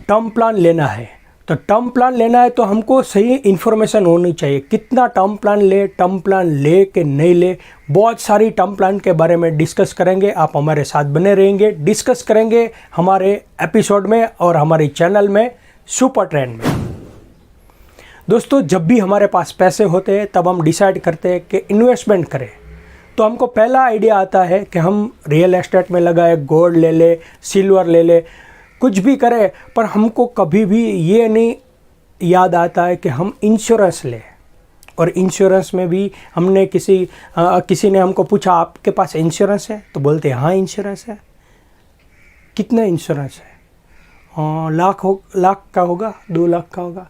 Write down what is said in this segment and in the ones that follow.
Term plan लेना है, तो टर्म प्लान लेना है तो हमको सही इन्फॉर्मेशन होनी चाहिए। कितना टर्म प्लान ले कि नहीं ले, बहुत सारी टर्म प्लान के बारे में डिस्कस करेंगे। आप हमारे साथ बने रहेंगे, डिस्कस करेंगे हमारे एपिसोड में और हमारे चैनल में सुपर ट्रेंड में। दोस्तों, जब भी हमारे पास पैसे होते हैं तब हम डिसाइड करते हैं कि इन्वेस्टमेंट करें, तो हमको पहला आइडिया आता है कि हम रियल एस्टेट में लगाए, गोल्ड ले ले, सिल्वर ले ले, कुछ भी करें, पर हमको कभी भी ये नहीं याद आता है कि हम इंश्योरेंस लें। और इंश्योरेंस में भी हमने किसी ने हमको पूछा आपके पास इंश्योरेंस है, तो बोलते हैं हाँ इंश्योरेंस है। कितना इंश्योरेंस है? लाख का होगा, 2 लाख का होगा।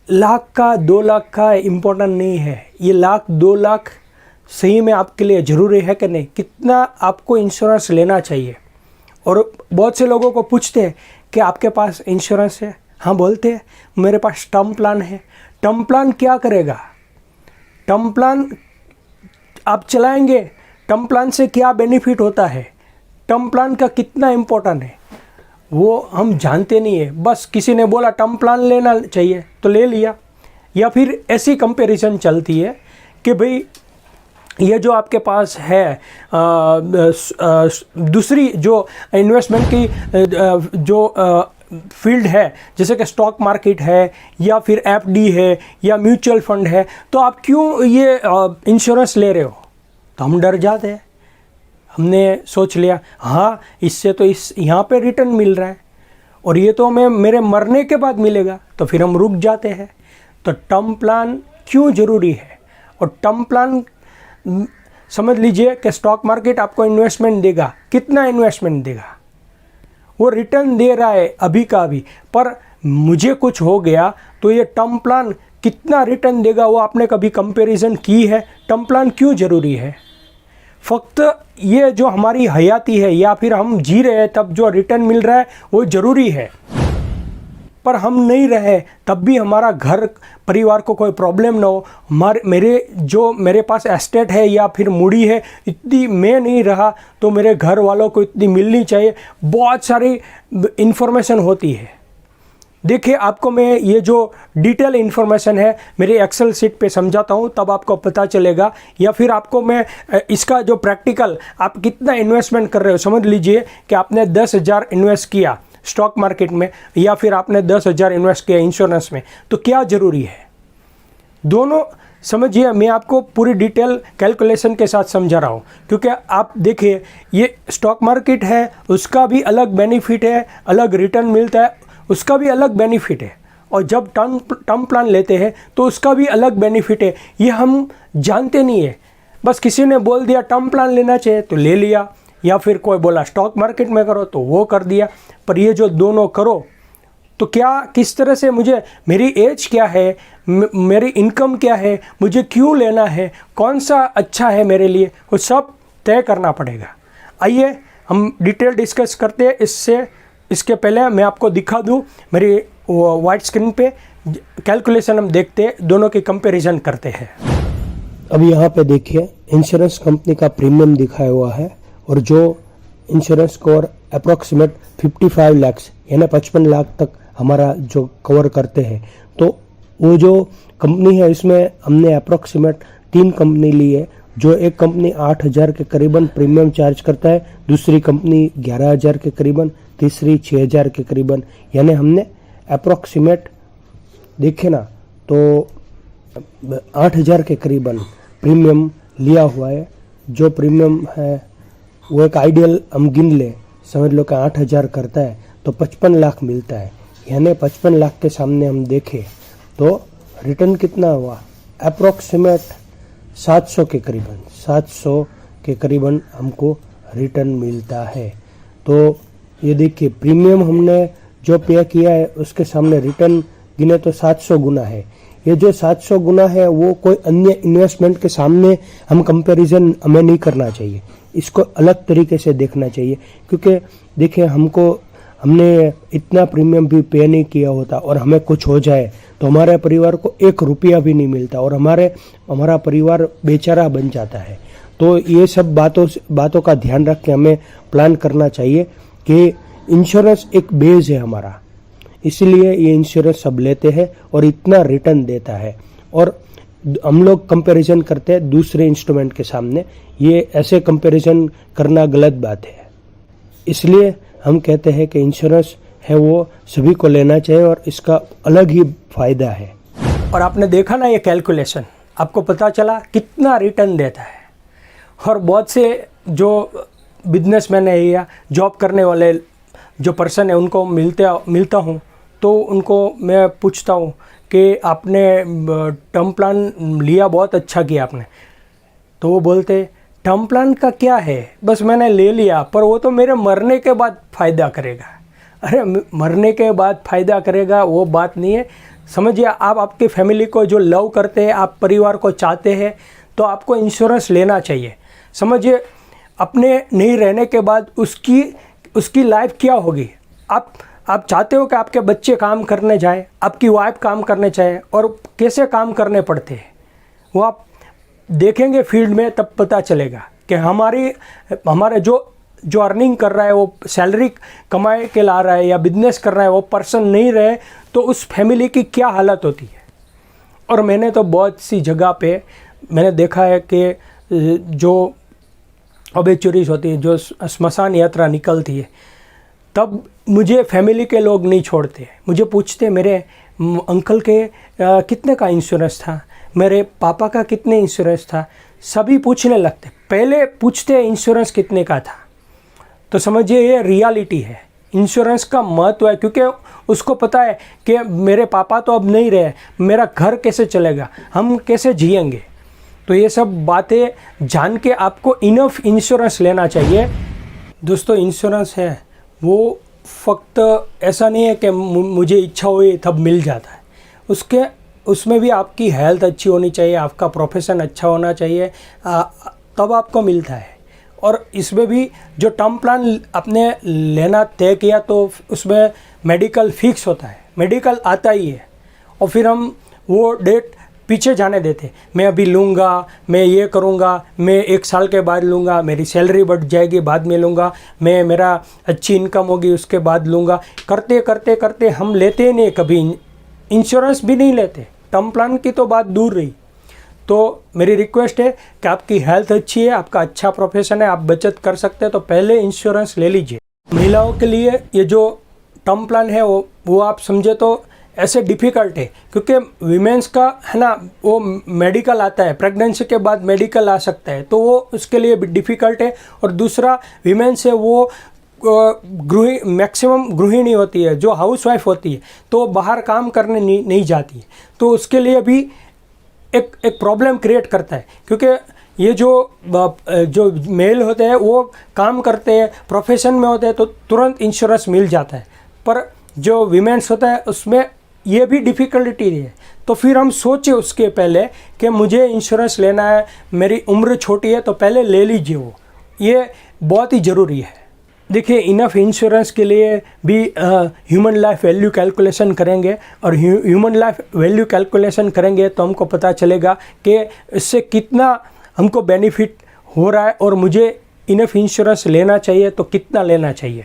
लाख का 2 लाख का इम्पोर्टेंट नहीं है, ये लाख 2 लाख सही में आपके लिए ज़रूरी है कि नहीं, कितना आपको इंश्योरेंस लेना चाहिए। और बहुत से लोगों को पूछते हैं कि आपके पास इंश्योरेंस है? हाँ बोलते हैं मेरे पास टर्म प्लान है। टर्म प्लान क्या करेगा? टर्म प्लान आप चलाएंगे, टर्म प्लान से क्या बेनिफिट होता है, टर्म प्लान का कितना इम्पोर्टेंट है, वो हम जानते नहीं है। बस किसी ने बोला टर्म प्लान लेना चाहिए तो ले लिया। या फिर ऐसी कंपैरिजन चलती है कि भाई ये जो आपके पास है दूसरी जो इन्वेस्टमेंट की जो फील्ड है, जैसे कि स्टॉक मार्केट है या फिर एफडी है या म्यूचुअल फंड है, तो आप क्यों ये इंश्योरेंस ले रहे हो? तो हम डर जाते हैं। हमने सोच लिया हाँ इससे तो यहाँ पे रिटर्न मिल रहा है और ये तो हमें मेरे मरने के बाद मिलेगा, तो फिर हम रुक जाते हैं। तो टर्म प्लान क्यों ज़रूरी है? और टर्म प्लान समझ लीजिए कि स्टॉक मार्केट आपको इन्वेस्टमेंट देगा, कितना इन्वेस्टमेंट देगा? वो रिटर्न दे रहा है अभी का अभी, पर मुझे कुछ हो गया तो ये टर्म प्लान कितना रिटर्न देगा वो आपने कभी कंपैरिजन की है? टर्म प्लान क्यों ज़रूरी है? फक्त ये जो हमारी हयाती है या फिर हम जी रहे हैं तब जो रिटर्न मिल रहा है वो ज़रूरी है, पर हम नहीं रहे तब भी हमारा घर परिवार को कोई प्रॉब्लम ना हो। मेरे पास एस्टेट है या फिर मूड़ी है, इतनी मैं नहीं रहा तो मेरे घर वालों को इतनी मिलनी चाहिए। बहुत सारी इन्फॉर्मेशन होती है। देखिए, आपको मैं ये जो डिटेल इन्फॉर्मेशन है मेरी एक्सेल शीट पे समझाता हूँ, तब आपको पता चलेगा। या फिर आपको मैं इसका जो प्रैक्टिकल आप कितना इन्वेस्टमेंट कर रहे हो, समझ लीजिए कि आपने 10,000 इन्वेस्ट किया स्टॉक मार्केट में या फिर आपने 10,000 इन्वेस्ट किया इंश्योरेंस में, तो क्या ज़रूरी है? दोनों समझिए, मैं आपको पूरी डिटेल कैलकुलेशन के साथ समझा रहा हूँ, क्योंकि आप देखिए ये स्टॉक मार्केट है, उसका भी अलग बेनिफिट है, अलग रिटर्न मिलता है, उसका भी अलग बेनिफिट है। और जब टर्म प्लान लेते हैं तो उसका भी अलग बेनिफिट है। ये हम जानते नहीं है, बस किसी ने बोल दिया टर्म प्लान लेना चाहिए तो ले लिया, या फिर कोई बोला स्टॉक मार्केट में करो तो वो कर दिया। पर ये जो दोनों करो तो क्या, किस तरह से, मुझे मेरी एज क्या है, मेरी इनकम क्या है, मुझे क्यों लेना है, कौन सा अच्छा है मेरे लिए, वो सब तय करना पड़ेगा। आइए हम डिटेल डिस्कस करते हैं। इसके पहले मैं आपको दिखा दूं मेरी वाइट स्क्रीन पे कैलकुलेशन, हम देखते हैं, दोनों की कंपैरिजन करते हैं। अब यहाँ पे देखिए इंश्योरेंस कंपनी का प्रीमियम दिखाया हुआ है और जो इंश्योरेंस कवर अप्रॉक्सीमेट 55 लाख यानी 55 लाख तक हमारा जो कवर करते हैं। तो वो जो कंपनी है इसमें हमने अप्रॉक्सीमेट 3 कंपनी ली है। जो एक कंपनी 8,000 के करीबन प्रीमियम चार्ज करता है, दूसरी कंपनी 11,000 के करीबन, तीसरी 6,000 के करीबन, यानी हमने अप्रॉक्सीमेट देखे ना तो 8,000 के करीबन प्रीमियम लिया हुआ है। जो प्रीमियम है वो एक आइडियल हम गिन ले, समझ लो कि 8,000 करता है तो 55 लाख मिलता है। यानी 55 लाख के सामने हम देखें तो रिटर्न कितना हुआ? अप्रॉक्सीमेट 700 के करीबन हमको रिटर्न मिलता है। तो ये देखिए प्रीमियम हमने जो पे किया है उसके सामने रिटर्न गिने तो 700 गुना है। ये जो 700 गुना है वो कोई अन्य इन्वेस्टमेंट के सामने हम कंपैरिजन हमें नहीं करना चाहिए, इसको अलग तरीके से देखना चाहिए। क्योंकि देखिए हमने इतना प्रीमियम भी पे नहीं किया होता और हमें कुछ हो जाए तो हमारे परिवार को 1 रुपया भी नहीं मिलता और हमारा परिवार बेचारा बन जाता है। तो ये सब बातों का ध्यान रख के हमें प्लान करना चाहिए कि इंश्योरेंस एक बेस है हमारा, इसलिए ये इंश्योरेंस सब लेते हैं और इतना रिटर्न देता है। और हम लोग कंपैरिजन करते हैं दूसरे इंस्ट्रूमेंट के सामने, ये ऐसे कंपैरिजन करना गलत बात है। इसलिए हम कहते हैं कि इंश्योरेंस है वो सभी को लेना चाहिए और इसका अलग ही फायदा है। और आपने देखा ना ये कैलकुलेशन, आपको पता चला कितना रिटर्न देता है। और बहुत से जो बिजनेसमैन है या जॉब करने वाले जो पर्सन है उनको मिलता हूँ तो उनको मैं पूछता हूँ कि आपने टर्म प्लान लिया, बहुत अच्छा किया आपने। तो वो बोलते टर्म प्लान का क्या है, बस मैंने ले लिया, पर वो तो मेरे मरने के बाद फ़ायदा करेगा। अरे मरने के बाद फ़ायदा करेगा वो बात नहीं है। समझिए, आप आपकी फैमिली को जो लव करते हैं, आप परिवार को चाहते हैं, तो आपको इंश्योरेंस लेना चाहिए। समझिए, अपने नहीं रहने के बाद उसकी लाइफ क्या होगी। आप चाहते हो कि आपके बच्चे काम करने जाए, आपकी वाइफ काम करने जाए, और कैसे काम करने पड़ते हैं वो आप देखेंगे फील्ड में, तब पता चलेगा कि हमारे जो अर्निंग कर रहा है, वो सैलरी कमाए के ला रहा है या बिजनेस कर रहा है, वो पर्सन नहीं रहे तो उस फैमिली की क्या हालत होती है। और मैंने तो बहुत सी जगह पे मैंने देखा है कि जो ओबेचुरीज होती है, जो स्मशान यात्रा निकलती है, तब मुझे फैमिली के लोग नहीं छोड़ते। मुझे पूछते मेरे अंकल के कितने का इंश्योरेंस था, मेरे पापा का कितने इंश्योरेंस था, सभी पूछने लगते। पहले पूछते इंश्योरेंस कितने का था। तो समझिए, ये रियलिटी है। इंश्योरेंस का महत्व है, क्योंकि उसको पता है कि मेरे पापा तो अब नहीं रहे, मेरा घर कैसे चलेगा, हम कैसे जिएंगे। तो ये सब बातें जान के आपको इनफ इंश्योरेंस लेना चाहिए। दोस्तों, इंश्योरेंस है वो फक्त ऐसा नहीं है कि मुझे इच्छा हुई तब मिल जाता है। उसमें भी आपकी हेल्थ अच्छी होनी चाहिए, आपका प्रोफेशन अच्छा होना चाहिए, तब आपको मिलता है। और इसमें भी जो टर्म प्लान आपने लेना तय किया तो उसमें मेडिकल फिक्स होता है, मेडिकल आता ही है, और फिर हम वो डेट पीछे जाने देते। मैं अभी लूँगा, मैं ये करूँगा, मैं 1 साल के बाद लूँगा, मेरी सैलरी बढ़ जाएगी बाद में लूँगा, मेरा अच्छी इनकम होगी उसके बाद लूँगा। करते करते करते हम लेते नहीं, कभी इंश्योरेंस भी नहीं लेते। टर्म प्लान की तो बात दूर रही। तो मेरी रिक्वेस्ट है कि आपकी हेल्थ अच्छी है, आपका अच्छा प्रोफेशन है, आप बचत कर सकते हैं, तो पहले इंश्योरेंस ले लीजिए। महिलाओं के लिए ये जो टर्म प्लान है वो आप समझे तो ऐसे डिफ़िकल्ट है, क्योंकि वीमेंस का है ना, वो मेडिकल आता है, प्रेगनेंसी के बाद मेडिकल आ सकता है, तो वो उसके लिए डिफ़िकल्ट है। और दूसरा, वीमेंस है वो मैक्सिमम गृहिणी होती है, जो हाउस वाइफ होती है, तो बाहर काम करने नहीं जाती है, तो उसके लिए भी एक प्रॉब्लम क्रिएट करता है। क्योंकि ये जो मेल होते हैं वो काम करते हैं, प्रोफेशन में होते हैं, तो तुरंत इंश्योरेंस मिल जाता है। पर जो वीमेंस होता है उसमें ये भी डिफ़िकल्टी है। तो फिर हम सोचे उसके पहले कि मुझे इंश्योरेंस लेना है, मेरी उम्र छोटी है, तो पहले ले लीजिए। वो ये बहुत ही ज़रूरी है। देखिए, इनफ इंश्योरेंस के लिए भी ह्यूमन लाइफ वैल्यू कैलकुलेशन करेंगे, और ह्यूमन लाइफ वैल्यू कैलकुलेशन करेंगे तो हमको पता चलेगा कि इससे कितना हमको बेनिफिट हो रहा है, और मुझे इनफ इंश्योरेंस लेना चाहिए तो कितना लेना चाहिए।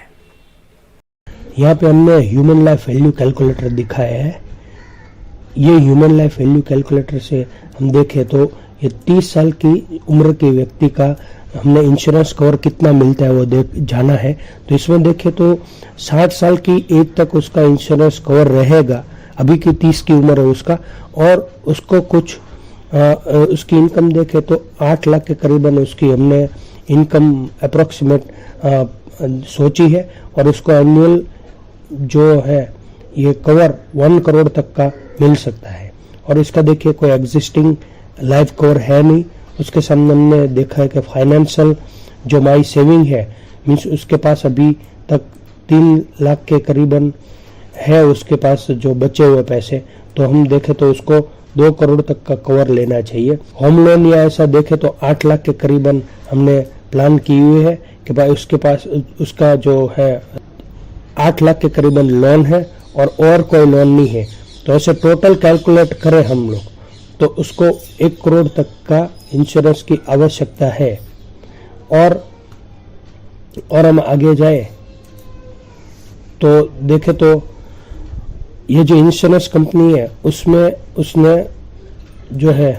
यहाँ पे हमने ह्यूमन लाइफ वैल्यू कैलकुलेटर दिखाया है। ये ह्यूमन लाइफ वैल्यू कैलकुलेटर से हम देखें तो ये 30 साल की उम्र के व्यक्ति का हमने इंश्योरेंस कवर कितना मिलता है वो जाना है। तो इसमें देखें तो 60 साल की एज तक उसका इंश्योरेंस कवर रहेगा। अभी की 30 की उम्र है उसका, और उसको कुछ उसकी इनकम देखें तो 8 लाख के करीबन उसकी हमने इनकम अप्रोक्सीमेट सोची है, और उसको एनुअल जो है ये कवर 1 करोड़ तक का मिल सकता है। और इसका देखिए कोई एग्जिस्टिंग लाइफ कवर है नहीं। उसके सामने हमने देखा है कि फाइनेंशियल जो माई सेविंग है, मीन्स उसके पास अभी तक 3 लाख के करीबन है उसके पास जो बचे हुए पैसे। तो हम देखें तो उसको 2 करोड़ तक का कवर लेना चाहिए। होम लोन या ऐसा देखें तो 8 लाख के करीबन हमने प्लान की हुई है कि भाई उसके पास उसका जो है 8 लाख के करीबन लोन है और कोई लोन नहीं है। तो ऐसे टोटल कैलकुलेट करें हम लोग तो उसको 1 करोड़ तक का इंश्योरेंस की आवश्यकता है। और हम आगे जाए तो देखे तो ये जो इंश्योरेंस कंपनी है उसमें उसने जो है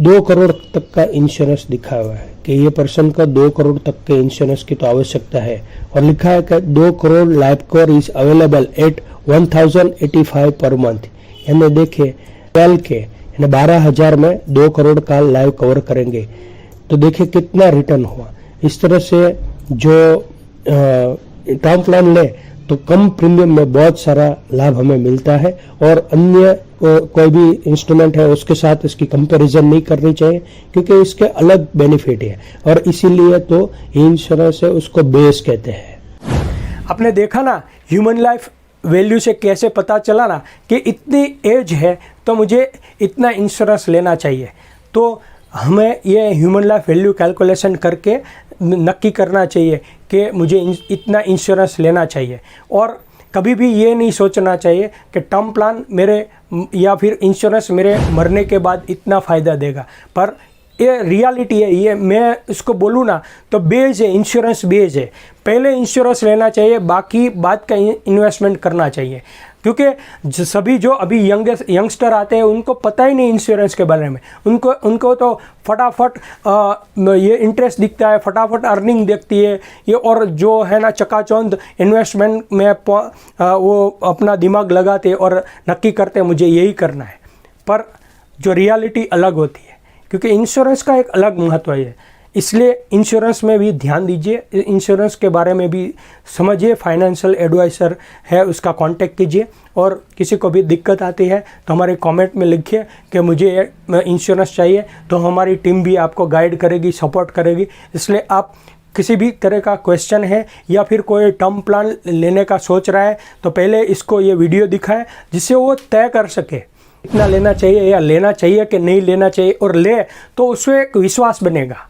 2 करोड़ तक का इंश्योरेंस दिखाया हुआ है कि ये पर्सन का 2 करोड़ तक के इंश्योरेंस की तो आवश्यकता है, और लिखा है कि 2 crore life cover is available at 1085 per month. यानी देखिए 12 के यानी 12,000 में 2 करोड़ का लाइफ कवर करेंगे तो देखिए कितना रिटर्न हुआ। इस तरह से जो टर्म प्लान ले तो कम प्रीमियम में बहुत सारा लाभ हमें मिलता है, और अन्य कोई भी इंस्ट्रूमेंट है उसके साथ इसकी कंपैरिजन नहीं करनी चाहिए क्योंकि इसके अलग बेनिफिट है, और इसीलिए तो इंश्योरेंस है उसको बेस कहते हैं। आपने देखा ना ह्यूमन लाइफ वैल्यू से कैसे पता चला ना कि इतनी एज है तो मुझे इतना इंश्योरेंस लेना चाहिए। तो हमें ये ह्यूमन लाइफ वैल्यू कैलकुलेशन करके नक्की करना चाहिए कि मुझे इतना इंश्योरेंस लेना चाहिए, और कभी भी ये नहीं सोचना चाहिए कि टर्म प्लान मेरे या फिर इंश्योरेंस मेरे मरने के बाद इतना फ़ायदा देगा। पर ये रियलिटी है, ये मैं इसको बोलूँ ना तो बेज है, इंश्योरेंस बेज है। पहले इंश्योरेंस लेना चाहिए, बाकी बाद का इन्वेस्टमेंट करना चाहिए, क्योंकि सभी जो अभी यंगस्टर आते हैं उनको पता ही नहीं इंश्योरेंस के बारे में। उनको तो फटाफट ये इंटरेस्ट दिखता है, फटाफट अर्निंग दिखती है ये, और जो है ना चकाचौंध इन्वेस्टमेंट में वो अपना दिमाग लगाते और नक्की करते मुझे यही करना है। पर जो रियलिटी अलग होती है, क्योंकि इंश्योरेंस का एक अलग महत्व है, इसलिए इंश्योरेंस में भी ध्यान दीजिए, इंश्योरेंस के बारे में भी समझिए। फाइनेंशियल एडवाइज़र है उसका कांटेक्ट कीजिए, और किसी को भी दिक्कत आती है तो हमारे कमेंट में लिखिए कि मुझे इंश्योरेंस चाहिए, तो हमारी टीम भी आपको गाइड करेगी, सपोर्ट करेगी। इसलिए आप किसी भी तरह का क्वेश्चन है या फिर कोई टर्म प्लान लेने का सोच रहा है तो पहले इसको ये वीडियो दिखाएं जिससे वो तय कर सके इतना लेना चाहिए या लेना चाहिए कि नहीं लेना चाहिए, और ले तो उसमें एक विश्वास बनेगा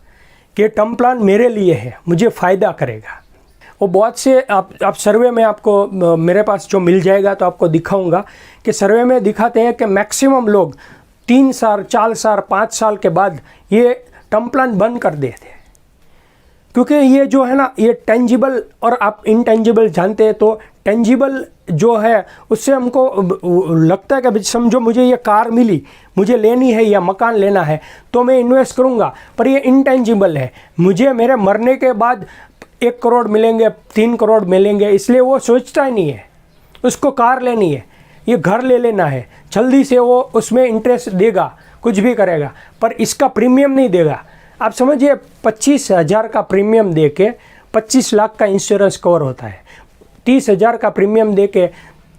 कि टर्म प्लान मेरे लिए है, मुझे फ़ायदा करेगा। वो बहुत से आप सर्वे में आपको मेरे पास जो मिल जाएगा तो आपको दिखाऊंगा कि सर्वे में दिखाते हैं कि मैक्सिमम लोग 3 साल 4 साल 5 साल के बाद ये टर्म प्लान बंद कर देते हैं, क्योंकि ये जो है ना ये टेंजिबल और आप इनटेंजिबल जानते हैं। तो टेंजिबल जो है उससे हमको लगता है कि समझो मुझे ये कार मिली, मुझे लेनी है या मकान लेना है तो मैं इन्वेस्ट करूँगा, पर ये इनटेंजिबल है, मुझे मेरे मरने के बाद 1 करोड़ मिलेंगे, 3 करोड़ मिलेंगे, इसलिए वो सोचता ही नहीं है। उसको कार लेनी है, ये घर ले लेना है, जल्दी से वो उसमें इंटरेस्ट देगा, कुछ भी करेगा, पर इसका प्रीमियम नहीं देगा। आप समझिए 25,000 का प्रीमियम दे के 25 लाख का इंश्योरेंस कवर होता है, 30,000 का प्रीमियम दे के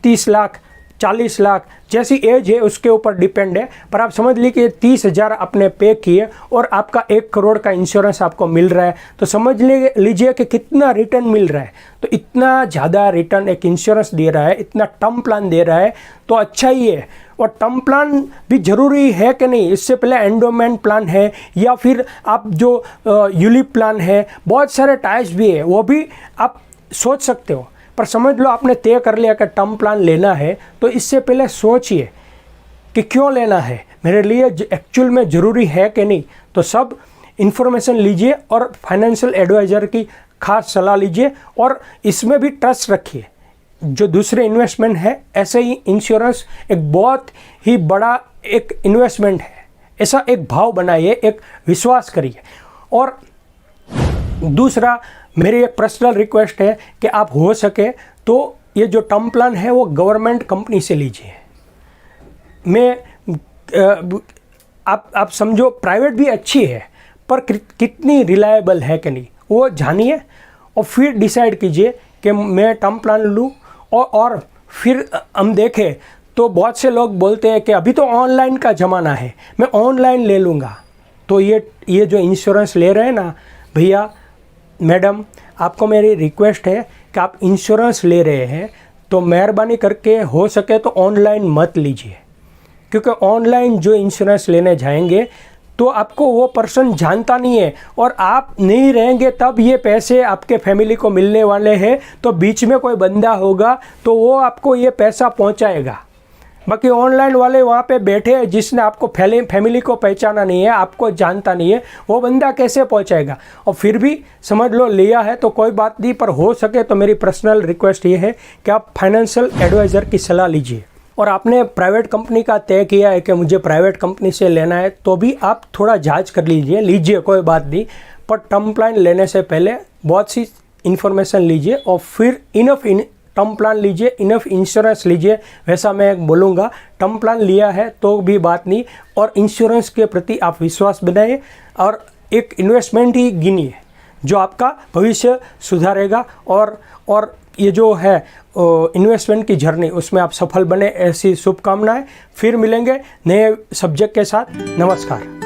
30 लाख 40 लाख, जैसी एज है उसके ऊपर डिपेंड है, पर आप समझ लीजिए 30,000 आपने पे किए और आपका 1 करोड़ का इंश्योरेंस आपको मिल रहा है, तो समझ लीजिए कि कितना रिटर्न मिल रहा है। तो इतना ज़्यादा रिटर्न एक इंश्योरेंस दे रहा है, इतना टर्म प्लान दे रहा है तो अच्छा ही है। और टर्म प्लान भी ज़रूरी है कि नहीं, इससे पहले एंडोमेंट प्लान है या फिर आप जो यूलिप प्लान है, बहुत सारे टाइप्स भी है, वो भी आप सोच सकते हो। पर समझ लो आपने तय कर लिया कि टर्म प्लान लेना है तो इससे पहले सोचिए कि क्यों लेना है, मेरे लिए एक्चुअल में ज़रूरी है कि नहीं। तो सब इन्फॉर्मेशन लीजिए और फाइनेंशियल एडवाइज़र की खास सलाह लीजिए, और इसमें भी ट्रस्ट रखिए। जो दूसरे इन्वेस्टमेंट है ऐसे ही इंश्योरेंस एक बहुत ही बड़ा एक इन्वेस्टमेंट है, ऐसा एक भाव बनाइए, एक विश्वास करिए। और दूसरा मेरी एक पर्सनल रिक्वेस्ट है कि आप हो सके तो ये जो टर्म प्लान है वो गवर्नमेंट कंपनी से लीजिए। आप समझो प्राइवेट भी अच्छी है, पर कितनी रिलायबल है कि नहीं वो जानिए, और फिर डिसाइड कीजिए कि मैं टर्म प्लान लूँ। और फिर हम देखें तो बहुत से लोग बोलते हैं कि अभी तो ऑनलाइन का ज़माना है, मैं ऑनलाइन ले लूँगा। तो ये जो इंश्योरेंस ले रहे हैं ना भैया मैडम, आपको मेरी रिक्वेस्ट है कि आप इंश्योरेंस ले रहे हैं तो मेहरबानी करके हो सके तो ऑनलाइन मत लीजिए, क्योंकि ऑनलाइन जो इंश्योरेंस लेने जाएंगे तो आपको वो पर्सन जानता नहीं है, और आप नहीं रहेंगे तब ये पैसे आपके फैमिली को मिलने वाले हैं, तो बीच में कोई बंदा होगा तो वो आपको ये पैसा पहुंचाएगा। बाकी ऑनलाइन वाले वहाँ पे बैठे हैं, जिसने आपको फैमिली को पहचाना नहीं है, आपको जानता नहीं है, वो बंदा कैसे पहुँचाएगा। और फिर भी समझ लो लिया है तो कोई बात नहीं, पर हो सके तो मेरी पर्सनल रिक्वेस्ट ये है कि आप फाइनेंशियल एडवाइज़र की सलाह लीजिए। और आपने प्राइवेट कंपनी का तय किया है कि मुझे प्राइवेट कंपनी से लेना है, तो भी आप थोड़ा जांच कर लीजिए कोई बात नहीं, पर टर्म प्लान लेने से पहले बहुत सी इन्फॉर्मेशन लीजिए और फिर इनफ टर्म प्लान लीजिए, इनफ इंश्योरेंस लीजिए। वैसा मैं बोलूँगा, टर्म प्लान लिया है तो भी बात नहीं, और इंश्योरेंस के प्रति आप विश्वास बनाइए और एक इन्वेस्टमेंट ही गिनिए जो आपका भविष्य सुधारेगा। और ये जो है इन्वेस्टमेंट की जर्नी, उसमें आप सफल बने, ऐसी शुभकामनाएं। फिर मिलेंगे नए सब्जेक्ट के साथ। नमस्कार।